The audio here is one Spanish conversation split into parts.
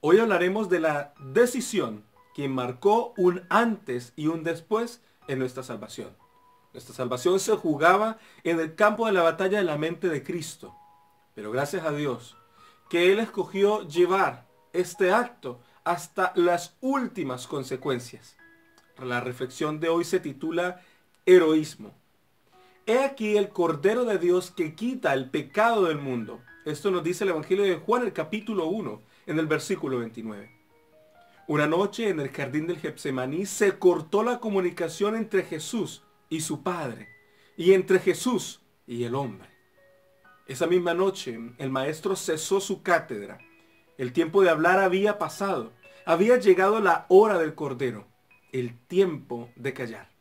Hoy hablaremos de la decisión que marcó un antes y un después en nuestra salvación. Nuestra salvación se jugaba en el campo de la batalla de la mente de Cristo. Pero gracias a Dios que Él escogió llevar este acto hasta las últimas consecuencias. La reflexión de hoy se titula Heroísmo. He aquí el Cordero de Dios que quita el pecado del mundo. Esto nos dice el Evangelio de Juan, el capítulo 1, en el versículo 29. Una noche en el jardín del Getsemaní se cortó la comunicación entre Jesús y su Padre, y entre Jesús y el hombre. Esa misma noche el maestro cesó su cátedra. El tiempo de hablar había pasado. Había llegado la hora del Cordero, el tiempo de callar.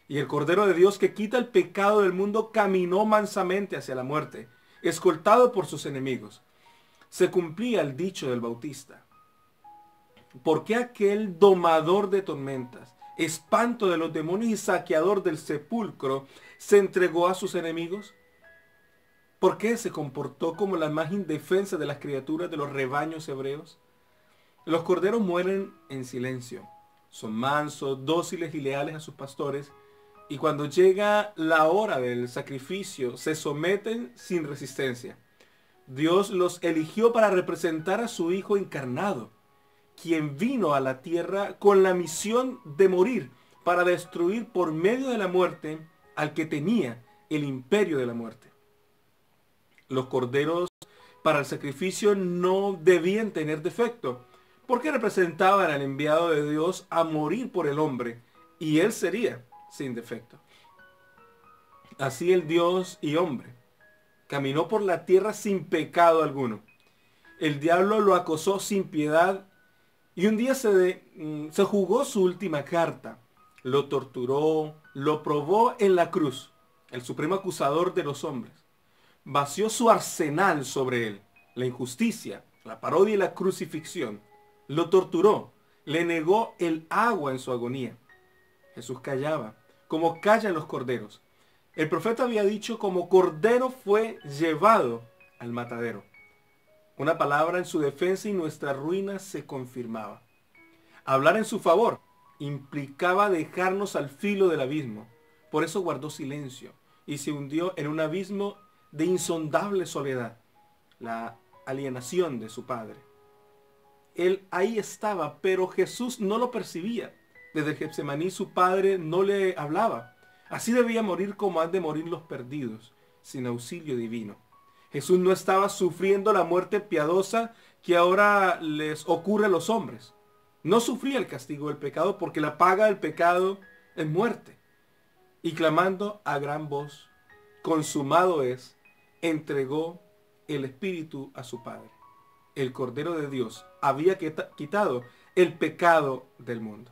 Y el Cordero de Dios que quita el pecado del mundo caminó mansamente hacia la muerte, escoltado por sus enemigos. Se cumplía el dicho del Bautista. ¿Por qué aquel domador de tormentas, espanto de los demonios y saqueador del sepulcro, se entregó a sus enemigos? ¿Por qué se comportó como la más indefensa de las criaturas de los rebaños hebreos? Los corderos mueren en silencio. Son mansos, dóciles y leales a sus pastores. Y cuando llega la hora del sacrificio, se someten sin resistencia. Dios los eligió para representar a su Hijo encarnado, quien vino a la tierra con la misión de morir para destruir por medio de la muerte al que tenía el imperio de la muerte. Los corderos para el sacrificio no debían tener defecto, porque representaban al enviado de Dios a morir por el hombre, y él sería sin defecto. Así el Dios y hombre caminó por la tierra sin pecado alguno. El diablo lo acosó sin piedad y un día se jugó su última carta. Lo torturó, lo probó en la cruz, el supremo acusador de los hombres. Vació su arsenal sobre él, la injusticia, la parodia y la crucifixión. Lo torturó, le negó el agua en su agonía. Jesús callaba, como callan los corderos. El profeta había dicho, como cordero fue llevado al matadero. Una palabra en su defensa y nuestra ruina se confirmaba. Hablar en su favor implicaba dejarnos al filo del abismo. Por eso guardó silencio y se hundió en un abismo de insondable soledad, la alienación de su Padre. Él ahí estaba, pero Jesús no lo percibía. Desde el Getsemaní su Padre no le hablaba. Así debía morir como han de morir los perdidos, sin auxilio divino. Jesús no estaba sufriendo la muerte piadosa que ahora les ocurre a los hombres. No sufría el castigo del pecado porque la paga del pecado es muerte. Y clamando a gran voz, consumado es, entregó el Espíritu a su Padre. El Cordero de Dios había quitado el pecado del mundo.